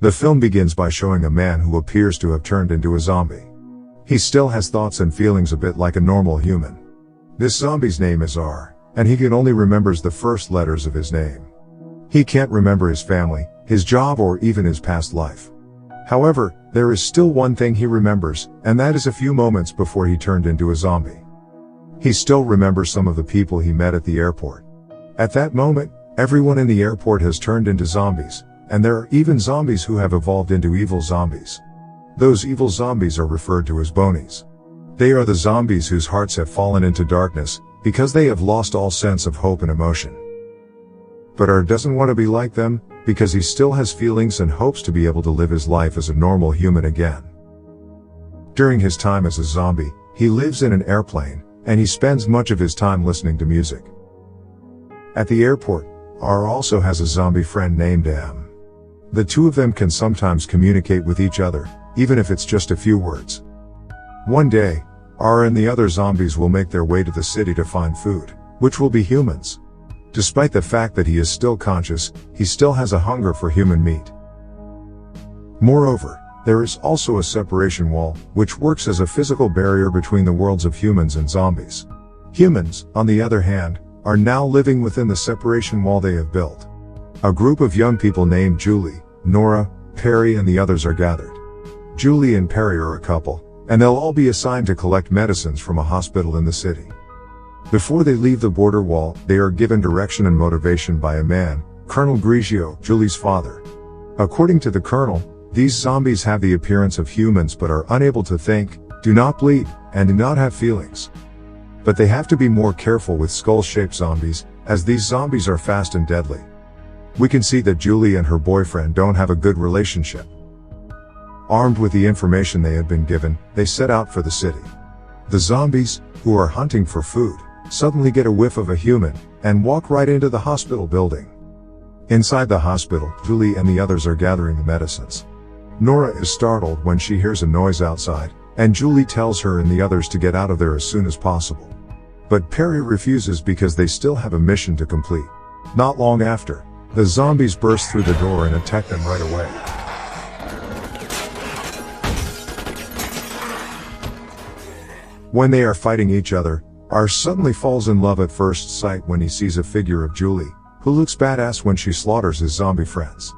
The film begins by showing a man who appears to have turned into a zombie. He still has thoughts and feelings a bit like a normal human. This zombie's name is R, and he only remembers the first letters of his name. He can't remember his family, his job, or even his past life. However, there is still one thing he remembers, and that is a few moments before he turned into a zombie. He still remembers some of the people he met at the airport. At that moment, everyone in the airport has turned into zombies, and there are even zombies who have evolved into evil zombies. Those evil zombies are referred to as bonies. They are the zombies whose hearts have fallen into darkness, because they have lost all sense of hope and emotion. But R doesn't want to be like them, because he still has feelings and hopes to be able to live his life as a normal human again. During his time as a zombie, he lives in an airplane, and he spends much of his time listening to music. At the airport, R also has a zombie friend named M. The two of them can sometimes communicate with each other, even if it's just a few words. One day, R and the other zombies will make their way to the city to find food, which will be humans. Despite the fact that he is still conscious, he still has a hunger for human meat. Moreover, there is also a separation wall, which works as a physical barrier between the worlds of humans and zombies. Humans, on the other hand, are now living within the separation wall they have built. A group of young people named Julie, Nora, Perry, and the others are gathered. Julie and Perry are a couple, and they'll all be assigned to collect medicines from a hospital in the city. Before they leave the border wall, they are given direction and motivation by a man, Colonel Grigio, Julie's father. According to the colonel, these zombies have the appearance of humans but are unable to think, do not bleed, and do not have feelings. But they have to be more careful with skull-shaped zombies, as these zombies are fast and deadly. We can see that Julie and her boyfriend don't have a good relationship. Armed with the information they had been given, they set out for the city. The zombies, who are hunting for food, suddenly get a whiff of a human, and walk right into the hospital building. Inside the hospital, Julie and the others are gathering the medicines. Nora is startled when she hears a noise outside, and Julie tells her and the others to get out of there as soon as possible. But Perry refuses because they still have a mission to complete. Not long after, the zombies burst through the door and attack them right away. When they are fighting each other, R suddenly falls in love at first sight when he sees a figure of Julie, who looks badass when she slaughters his zombie friends.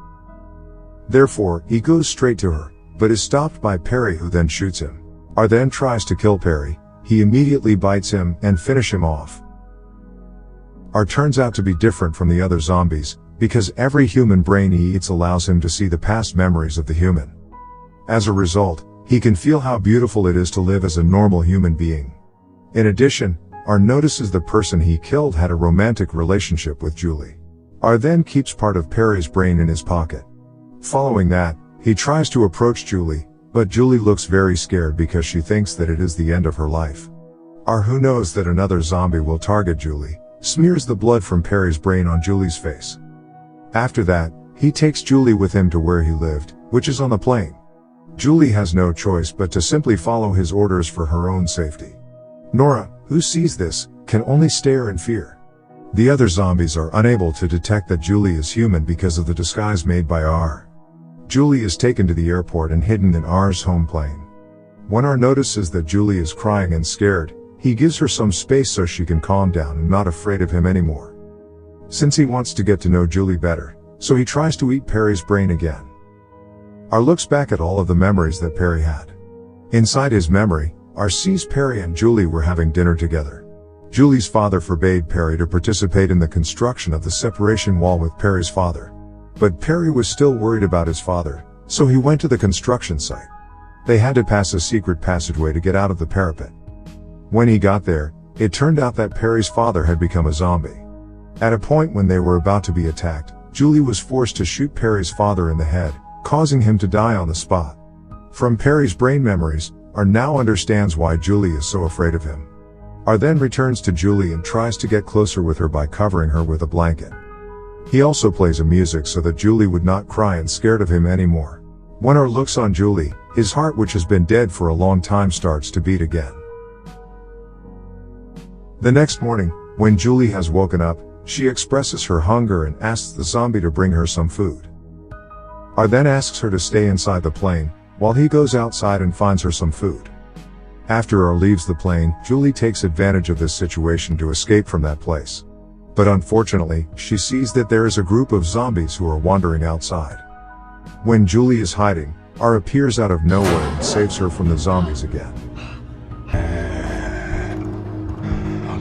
Therefore, he goes straight to her, but is stopped by Perry, who then shoots him. R then tries to kill Perry. He immediately bites him and finishes him off. R turns out to be different from the other zombies, because every human brain he eats allows him to see the past memories of the human. As a result, he can feel how beautiful it is to live as a normal human being. In addition, R notices the person he killed had a romantic relationship with Julie. R then keeps part of Perry's brain in his pocket. Following that, he tries to approach Julie, but Julie looks very scared because she thinks that it is the end of her life. R, who knows that another zombie will target Julie, smears the blood from Perry's brain on Julie's face. After that, he takes Julie with him to where he lived, which is on the plane. Julie has no choice but to simply follow his orders for her own safety. Nora, who sees this, can only stare in fear. The other zombies are unable to detect that Julie is human because of the disguise made by R. Julie is taken to the airport and hidden in R's home plane. When R notices that Julie is crying and scared, he gives her some space so she can calm down and not afraid of him anymore. Since he wants to get to know Julie better, so he tries to eat Perry's brain again. R looks back at all of the memories that Perry had. Inside his memory, R sees Perry and Julie were having dinner together. Julie's father forbade Perry to participate in the construction of the separation wall with Perry's father. But Perry was still worried about his father, so he went to the construction site. They had to pass a secret passageway to get out of the parapet. When he got there, it turned out that Perry's father had become a zombie. At a point when they were about to be attacked, Julie was forced to shoot Perry's father in the head, causing him to die on the spot. From Perry's brain memories, R now understands why Julie is so afraid of him. R then returns to Julie and tries to get closer with her by covering her with a blanket. He also plays a music so that Julie would not cry and scared of him anymore. When R looks on Julie, his heart, which has been dead for a long time, starts to beat again. The next morning, when Julie has woken up, she expresses her hunger and asks the zombie to bring her some food. R then asks her to stay inside the plane, while he goes outside and finds her some food. After R leaves the plane, Julie takes advantage of this situation to escape from that place. But unfortunately, she sees that there is a group of zombies who are wandering outside. When Julie is hiding, R appears out of nowhere and saves her from the zombies again.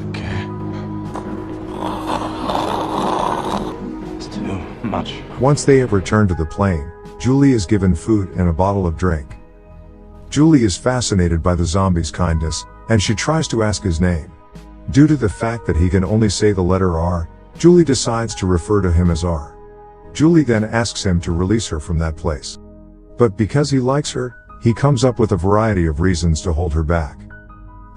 Okay. It's too much. Once they have returned to the plane, Julie is given food and a bottle of drink. Julie is fascinated by the zombie's kindness, and she tries to ask his name. Due to the fact that he can only say the letter R, Julie decides to refer to him as R. Julie then asks him to release her from that place. But because he likes her, he comes up with a variety of reasons to hold her back.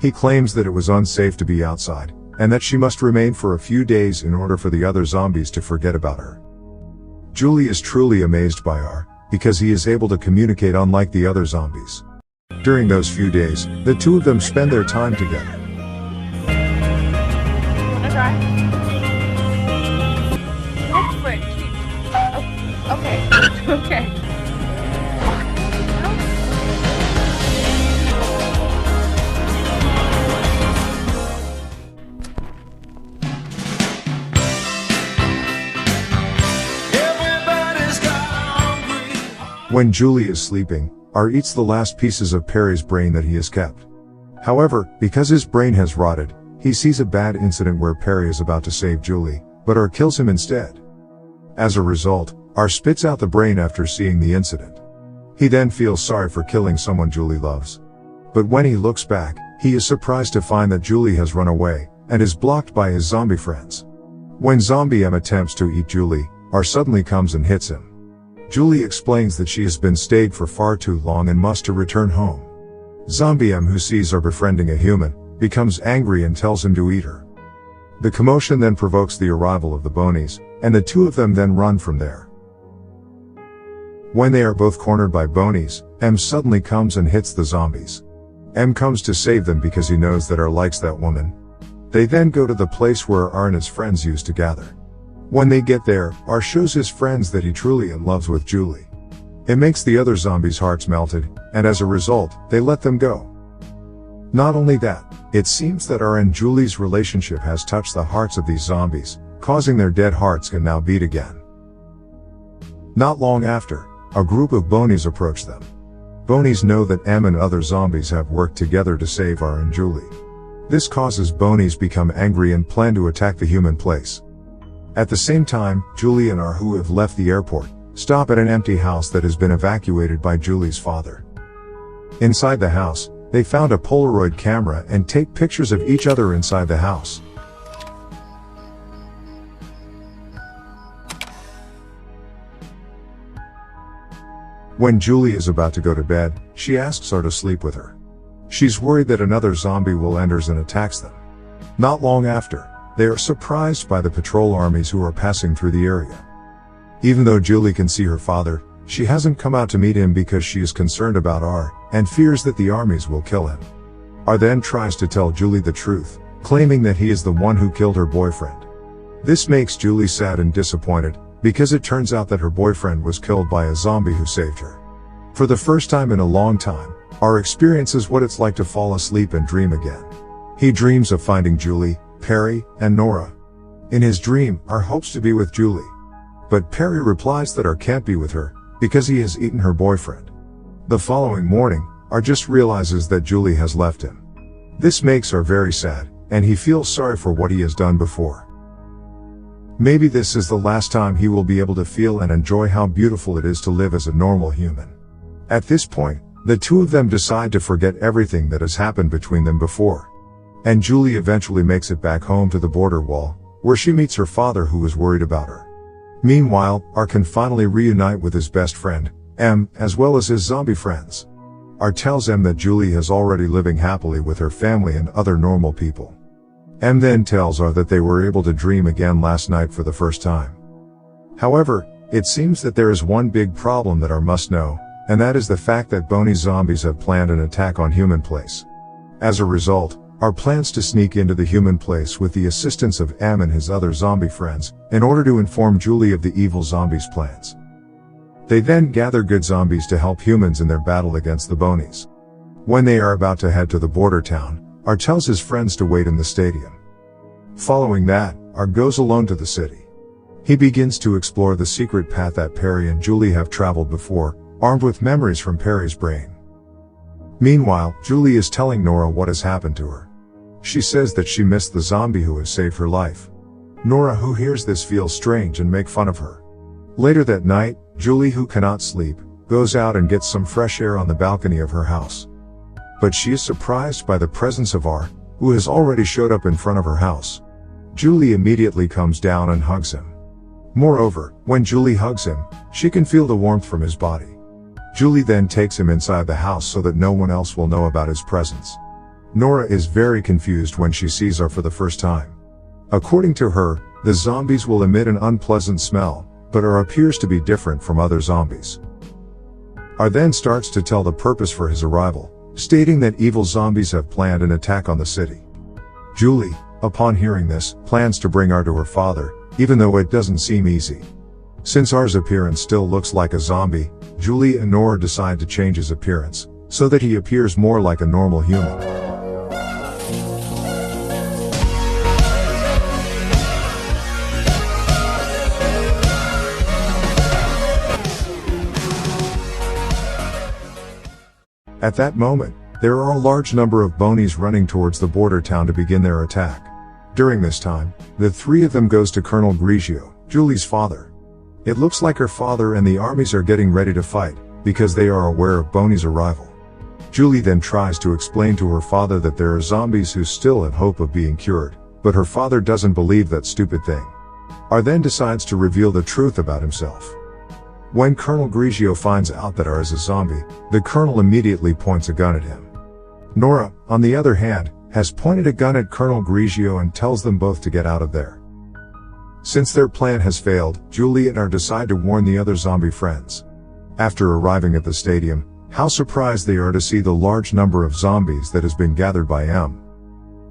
He claims that it was unsafe to be outside, and that she must remain for a few days in order for the other zombies to forget about her. Julie is truly amazed by R, because he is able to communicate unlike the other zombies. During those few days, the two of them spend their time together. Wanna try? Go for it. Oh, okay. Okay. When Julie is sleeping, R eats the last pieces of Perry's brain that he has kept. However, because his brain has rotted, he sees a bad incident where Perry is about to save Julie, but R kills him instead. As a result, R spits out the brain after seeing the incident. He then feels sorry for killing someone Julie loves. But when he looks back, he is surprised to find that Julie has run away, and is blocked by his zombie friends. When Zombie M attempts to eat Julie, R suddenly comes and hits him. Julie explains that she has been stayed for far too long and must to return home. Zombie M, who sees her befriending a human, becomes angry and tells him to eat her. The commotion then provokes the arrival of the Bonies, and the two of them then run from there. When they are both cornered by Bonies, M suddenly comes and hits the zombies. M comes to save them because he knows that R likes that woman. They then go to the place where R and his friends used to gather. When they get there, R shows his friends that he truly in love with Julie. It makes the other zombies' hearts melted, and as a result, they let them go. Not only that, it seems that R and Julie's relationship has touched the hearts of these zombies, causing their dead hearts can now beat again. Not long after, a group of Bonies approach them. Bonies know that M and other zombies have worked together to save R and Julie. This causes Bonies become angry and plan to attack the human place. At the same time, Julie and R, who have left the airport, stop at an empty house that has been evacuated by Julie's father. Inside the house, they found a Polaroid camera and take pictures of each other inside the house. When Julie is about to go to bed, she asks R to sleep with her. She's worried that another zombie will enter and attacks them. Not long after, they are surprised by the patrol armies who are passing through the area. Even though Julie can see her father, she hasn't come out to meet him because she is concerned about R, and fears that the armies will kill him. R then tries to tell Julie the truth, claiming that he is the one who killed her boyfriend. This makes Julie sad and disappointed, because it turns out that her boyfriend was killed by a zombie who saved her. For the first time in a long time, R experiences what it's like to fall asleep and dream again. He dreams of finding Julie, Perry, and Nora. In his dream, R hopes to be with Julie. But Perry replies that R can't be with her, because he has eaten her boyfriend. The following morning, R just realizes that Julie has left him. This makes R very sad, and he feels sorry for what he has done before. Maybe this is the last time he will be able to feel and enjoy how beautiful it is to live as a normal human. At this point, the two of them decide to forget everything that has happened between them before. And Julie eventually makes it back home to the border wall, where she meets her father, who is worried about her. Meanwhile, R can finally reunite with his best friend, M, as well as his zombie friends. R tells M that Julie is already living happily with her family and other normal people. M then tells R that they were able to dream again last night for the first time. However, it seems that there is one big problem that R must know, and that is the fact that bony zombies have planned an attack on human place. As a result, R plans to sneak into the human place with the assistance of M and his other zombie friends, in order to inform Julie of the evil zombies' plans. They then gather good zombies to help humans in their battle against the Bonies. When they are about to head to the border town, R tells his friends to wait in the stadium. Following that, R goes alone to the city. He begins to explore the secret path that Perry and Julie have traveled before, armed with memories from Perry's brain. Meanwhile, Julie is telling Nora what has happened to her. She says that she missed the zombie who has saved her life. Nora, who hears this, feels strange and make fun of her. Later that night, Julie, who cannot sleep, goes out and gets some fresh air on the balcony of her house. But she is surprised by the presence of R, who has already showed up in front of her house. Julie immediately comes down and hugs him. Moreover, when Julie hugs him, she can feel the warmth from his body. Julie then takes him inside the house so that no one else will know about his presence. Nora is very confused when she sees R for the first time. According to her, the zombies will emit an unpleasant smell, but R appears to be different from other zombies. R then starts to tell the purpose for his arrival, stating that evil zombies have planned an attack on the city. Julie, upon hearing this, plans to bring R to her father, even though it doesn't seem easy. Since R's appearance still looks like a zombie, Julie and Nora decide to change his appearance, so that he appears more like a normal human. At that moment, there are a large number of Bonies running towards the border town to begin their attack. During this time, the three of them goes to Colonel Grigio, Julie's father. It looks like her father and the armies are getting ready to fight, because they are aware of Boney's arrival. Julie then tries to explain to her father that there are zombies who still have hope of being cured, but her father doesn't believe that stupid thing. R then decides to reveal the truth about himself. When Colonel Grigio finds out that R is a zombie, the colonel immediately points a gun at him. Nora, on the other hand, has pointed a gun at Colonel Grigio and tells them both to get out of there. Since their plan has failed, Julie and R decide to warn the other zombie friends. After arriving at the stadium, how surprised they are to see the large number of zombies that has been gathered by M.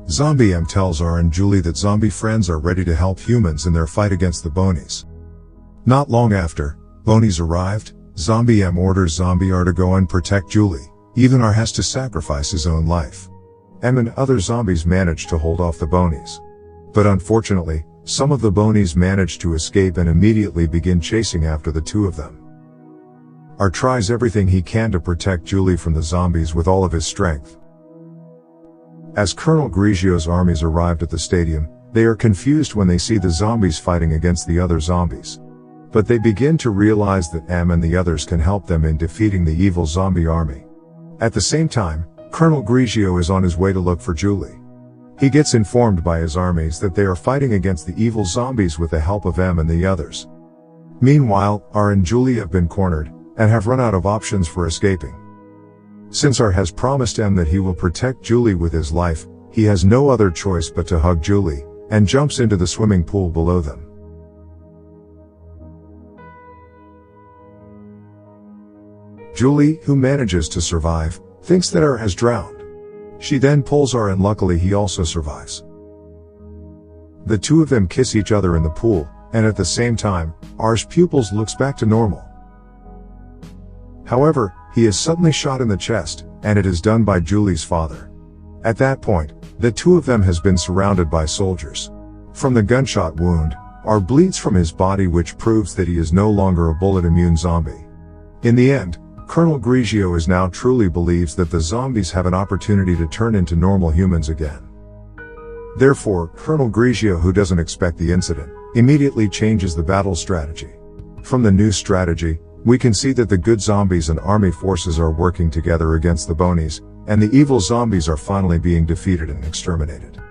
Zombie M tells R and Julie that zombie friends are ready to help humans in their fight against the Bonies. Not long after, Bonies arrived, Zombie M orders Zombie R to go and protect Julie. Even R has to sacrifice his own life. M and other zombies manage to hold off the Bonies. But unfortunately, some of the Bonies manage to escape and immediately begin chasing after the two of them. R tries everything he can to protect Julie from the zombies with all of his strength. As Colonel Grigio's armies arrived at the stadium, they are confused when they see the zombies fighting against the other zombies. But they begin to realize that M and the others can help them in defeating the evil zombie army. At the same time, Colonel Grigio is on his way to look for Julie. He gets informed by his armies that they are fighting against the evil zombies with the help of M and the others. Meanwhile, R and Julie have been cornered, and have run out of options for escaping. Since R has promised M that he will protect Julie with his life, he has no other choice but to hug Julie, and jumps into the swimming pool below them. Julie, who manages to survive, thinks that R has drowned. She then pulls R and luckily he also survives. The two of them kiss each other in the pool, and at the same time, R's pupils looks back to normal. However, he is suddenly shot in the chest, and it is done by Julie's father. At that point, the two of them has been surrounded by soldiers. From the gunshot wound, R bleeds from his body, which proves that he is no longer a bullet-immune zombie. In the end, Colonel Grigio is now truly believes that the zombies have an opportunity to turn into normal humans again. Therefore, Colonel Grigio, who doesn't expect the incident, immediately changes the battle strategy. From the new strategy, we can see that the good zombies and army forces are working together against the Bonies, and the evil zombies are finally being defeated and exterminated.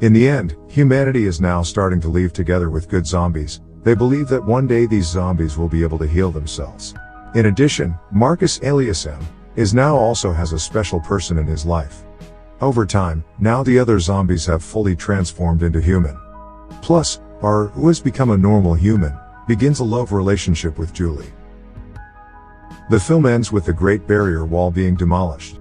In the end, humanity is now starting to leave together with good zombies. They believe that one day these zombies will be able to heal themselves. In addition, Marcus alias M is now also has a special person in his life. Over time, now the other zombies have fully transformed into human. Plus, R, who has become a normal human, begins a love relationship with Julie. The film ends with the Great Barrier Wall being demolished.